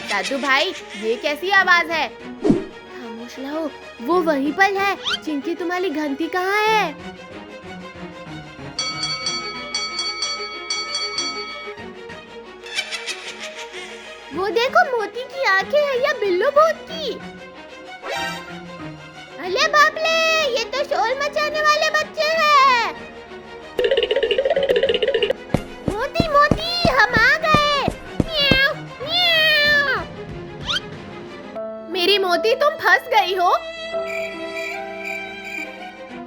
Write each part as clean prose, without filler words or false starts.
दादू भाई, ये कैसी आवाज है? खामोश रहो, वो वहीं पर है। चिंकी, तुम्हारी घंटी कहाँ है? वो देखो, मोती की आंखें हैं या बिल्लू भूत की। अरे बाप रे, ये तो शोर मचाने वाले बच्चे हैं। मोती मोती, हम आ गए। म्याऊ, म्याऊ। मेरी मोती, तुम फंस गई हो।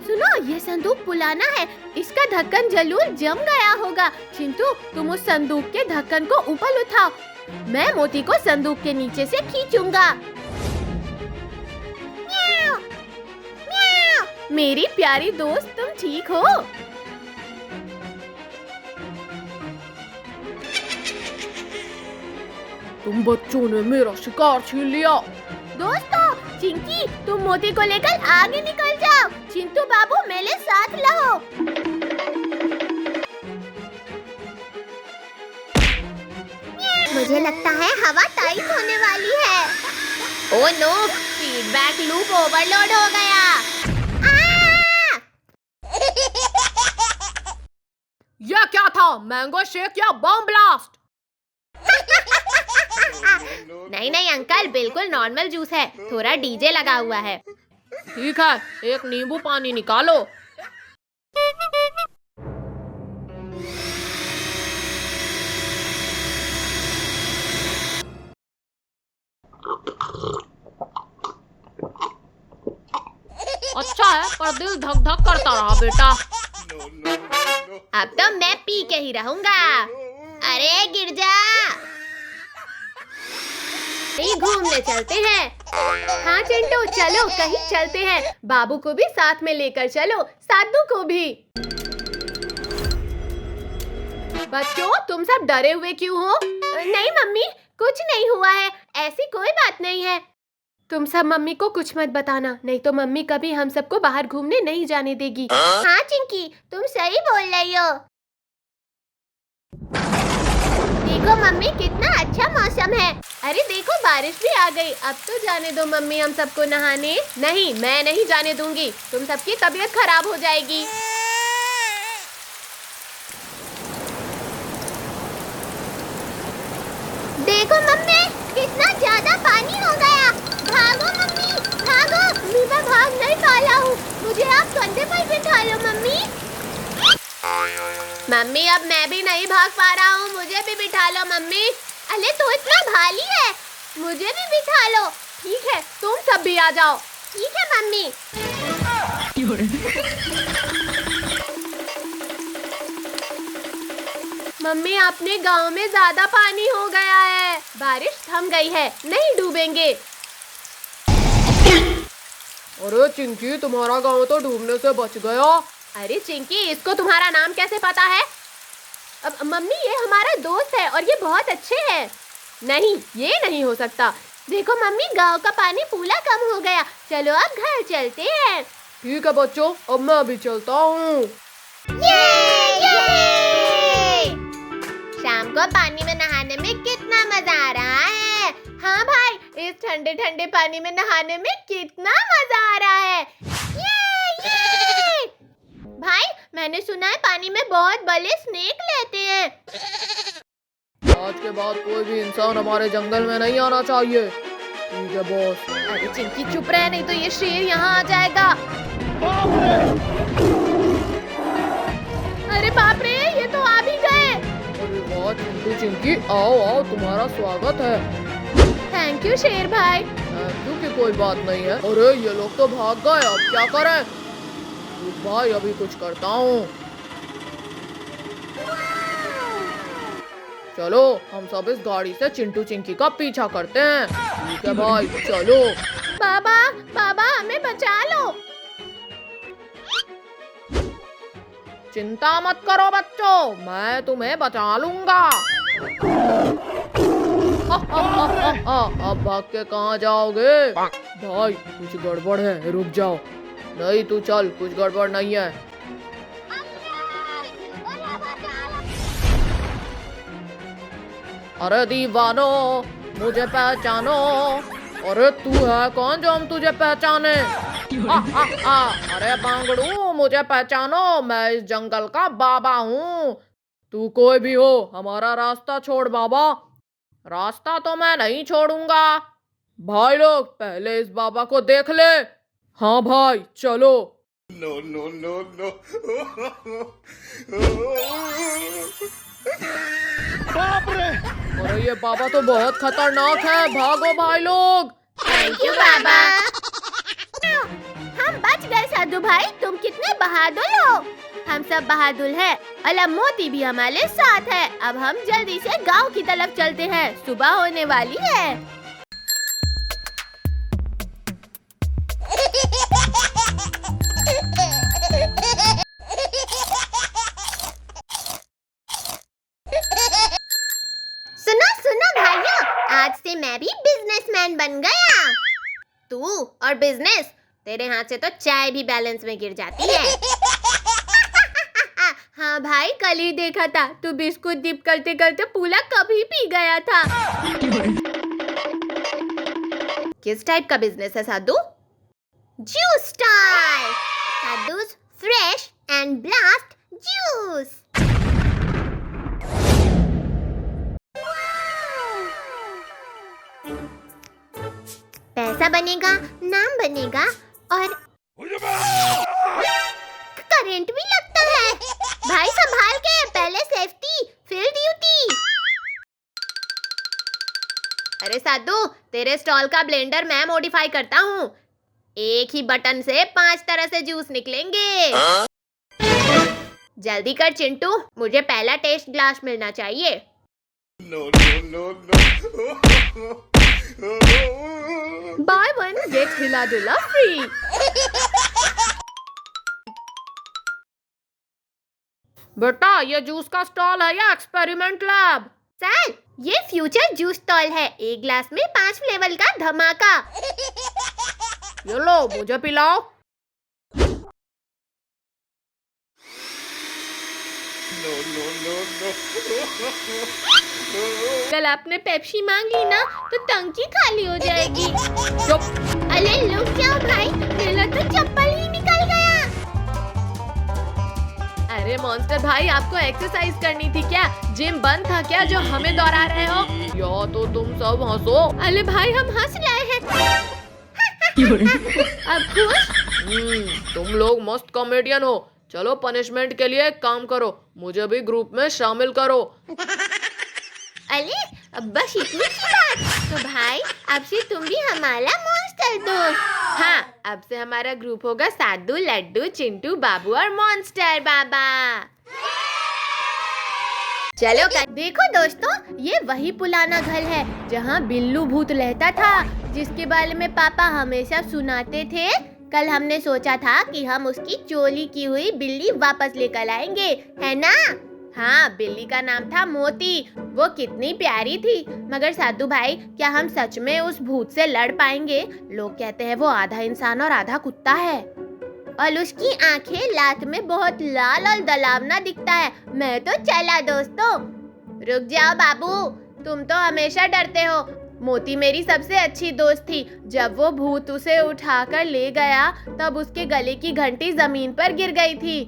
सुनो, ये संदूक पुराना है, इसका ढक्कन जरूर जम गया होगा। चिंटू, तुम उस संदूक के ढक्कन को ऊपर उठाओ, मैं मोती को संदूक के नीचे से खींचूंगा। म्याऊ, म्याऊ। मेरी प्यारी दोस्त, तुम ठीक हो? तुम बच्चों ने मेरा शिकार छीन लिया। दोस्तों, चिंकी, तुम मोती को लेकर आगे निकल जाओ। चिंटू बाबू, मेरे साथ रहो। मुझे लगता है हवा टाइट होने वाली है। Oh no, feedback loop overload हो गया। यह क्या था, मैंगो शेक या बम ब्लास्ट? नहीं नहीं अंकल, बिल्कुल नॉर्मल जूस है, थोड़ा डीजे लगा हुआ है। ठीक है, एक नींबू पानी निकालो। अच्छा है, पर दिल धक धक करता रहा बेटा। अब तो मैं पी के ही रहूंगा। अरे गिर जा। कहीं घूमने चलते हैं। हाँ चिंटू, चलो कहीं चलते हैं। बाबू को भी साथ में लेकर चलो, साधु को भी। बच्चों, तुम सब डरे हुए क्यों हो? नहीं मम्मी, कुछ नहीं हुआ है, ऐसी कोई बात नहीं है। तुम सब मम्मी को कुछ मत बताना, नहीं तो मम्मी कभी हम सबको बाहर घूमने नहीं जाने देगी। हाँ चिंकी, तुम सही बोल रही हो। देखो मम्मी, कितना अच्छा मौसम है। अरे देखो, बारिश भी आ गई। अब तो जाने दो मम्मी हम सबको नहाने। नहीं, मैं नहीं जाने दूंगी, तुम सबकी तबीयत खराब हो जाएगी। देखो मम्मी, कितना ज्यादा पानी हो गया। भागो मम्मी, भागो। मैं भाग नहीं पा रहा हूँ, मुझे आप कंधे पर बिठा लो मम्मी। मम्मी, अब मैं भी नहीं भाग पा रहा हूँ, मुझे भी बिठा लो मम्मी। अरे तो इतना भारी है, मुझे भी बिठा लो। ठीक है, तुम सब भी आ जाओ। ठीक है मम्मी। मम्मी, अपने गांव में ज्यादा पानी हो गया है, बारिश थम गई है, नहीं डूबेंगे। अरे चिंकी, तुम्हारा गांव तो डूबने से बच गया। अरे चिंकी, इसको तुम्हारा नाम कैसे पता है? अब मम्मी, ये हमारा दोस्त है और ये बहुत अच्छे हैं। नहीं, ये नहीं हो सकता। देखो मम्मी, गांव का पानी पूरा कम हो गया, चलो अब घर चलते हैं। ठीक है बच्चों, अब मैं भी चलता हूँ। शाम को पानी में नहाने में कितना मजा आ रहा है। हाँ भाई, इस ठंडे ठंडे पानी में नहाने में कितना मजा आ रहा है। ये। भाई, मैंने सुना है पानी में बहुत बड़े स्नेक रहते हैं। आज के बाद कोई भी इंसान हमारे जंगल में नहीं आना चाहिए। ठीक है बॉस। अरे चिंकी चुप रहे, नहीं तो ये शेर यहाँ आ जाएगा। अरे बाप रे, ये तो आ भी गए। अरे वाह चिंटू चिंकी, आओ आओ, तुम्हारा स्वागत है। थैंक यू शेर भाई। थैंक यू की कोई बात नहीं है। अरे ये लोग तो भाग गए, अब क्या करें? भाई अभी कुछ करता हूँ। चलो हम सब इस गाड़ी से चिंटू चिंकी का पीछा करते हैं। ठीक है भाई, चलो। बाबा, बाबा हमें बचा लो। चिंता मत करो बच्चों, मैं तुम्हें बचा लूंगा। अब भाग के कहाँ जाओगे? भाई कुछ गड़बड़ है, रुक जाओ। नहीं तू चल, कुछ गड़बड़ नहीं है। अरे दीवानो, मुझे पहचानो। अरे तू है कौन जो हम तुझे पहचाने? अरे बांगड़ू, मुझे पहचानो, मैं इस जंगल का बाबा हूँ। तू कोई भी हो, हमारा रास्ता छोड़ बाबा। रास्ता तो मैं नहीं छोड़ूंगा। भाई लोग, पहले इस बाबा को देख ले। हाँ भाई, चलो। No, no, no, no. बाप रे! अरे ये बाबा तो बहुत खतरनाक है, भागो भाई लोग। थैंक यू बाबा। हम बच गए साधु भाई, तुम कितने बहादुर हो। हम सब बहादुर हैं। अला मोती भी हमारे साथ है। अब हम जल्दी से गांव की तरफ चलते हैं, सुबह होने वाली है। सुनो सुनो भाइयों, आज से मैं भी बिजनेसमैन बन गया। तू और बिजनेस, तेरे हाथ से तो चाय भी बैलेंस में गिर जाती है। हाँ भाई, कल ही देखा था तू बिस्कुट डिप करते करते पूरा कभी पी गया था। किस टाइप का बिजनेस है Sadhu? Juice type. Sadhu's fresh and blast juice. पैसा बनेगा, नाम बनेगा और करंट भी लगता है। भाई संभाल के, पहले सेफ्टी फिर ड्यूटी। अरे साधु, तेरे स्टॉल का ब्लेंडर मैं मॉडिफाई करता हूँ। एक ही बटन से 5 तरह से जूस निकलेंगे। जल्दी कर चिंटू, मुझे पहला टेस्ट ग्लास मिलना चाहिए। No, no, no, no. Buy one get हिला डुला फ्री। बेटा, ये जूस का स्टॉल है या एक्सपेरिमेंट लैब? सर, ये फ्यूचर जूस स्टॉल है। एक ग्लास में 5 फ्लेवर का धमाका। ये लो, मुझे पिलाओ। No, no, no, no. कल आपने पेप्सी मांग ली ना, तो टंकी खाली हो जाएगी। चुप। अरे रुक जाओ भाई, मेरा तो चप्पल ही निकल गया। अरे मॉन्स्टर भाई, आपको एक्सरसाइज करनी थी क्या? जिम बंद था क्या जो हमें दोहरा रहे हो? या तो तुम सब हंसो। अरे भाई, हम हंस रहे हैं। अब खुश? तुम लोग मस्त कॉमेडियन हो। चलो, पनिशमेंट के लिए एक काम करो, मुझे भी ग्रुप में शामिल करो। अरे बस इतनी सी बात। तो भाई, अब से तुम भी हमारा मॉन्स्टर दोस्त। हाँ, अब से हमारा ग्रुप होगा साधु, लड्डू, चिंटू, बाबू और मॉन्स्टर बाबा। चलो देखो दोस्तों, ये वही पुराना घर है जहाँ बिल्लू भूत रहता था, जिसके बारे में पापा हमेशा सुनाते थे। कल हमने सोचा था कि हम उसकी चोरी की हुई बिल्ली वापस लेकर आएंगे, है ना? हाँ, बिल्ली का नाम था मोती। वो कितनी प्यारी थी। मगर साधु भाई, क्या हम सच में उस भूत से लड़ पाएंगे? लोग कहते हैं वो आधा इंसान और आधा कुत्ता है, और उसकी आंखें रात में बहुत लाल और डरावना दिखता है। मैं तो चला दोस्तों। रुक जाओ बाबू, तुम तो हमेशा डरते हो। मोती मेरी सबसे अच्छी दोस्त थी। जब वो भूत उसे उठाकर ले गया, तब उसके गले की घंटी जमीन पर गिर गई थी।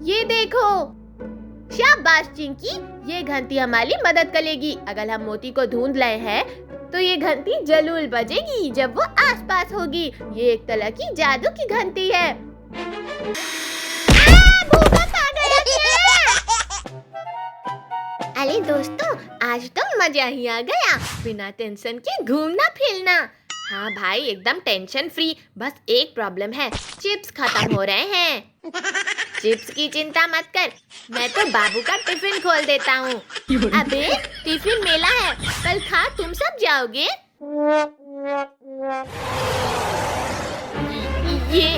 ये देखो। शाबाश चिंकी, ये घंटी हमारी मदद करेगी। अगर हम मोती को ढूंढ रहे हैं, तो ये घंटी जरूर बजेगी जब वो आसपास होगी। ये एक तरह की जादू की घंटी है। भूकंप आ गया। अरे दोस्तों, आज तो मजा ही आ गया। बिना टेंशन के घूमना फिरना। हाँ भाई, एकदम टेंशन फ्री। बस एक प्रॉब्लम है, चिप्स खत्म हो रहे हैं। चिप्स की चिंता मत कर, मैं तो बाबू का टिफिन खोल देता हूँ। अबे, टिफिन मेला है, कल खा तुम सब जाओगे। ये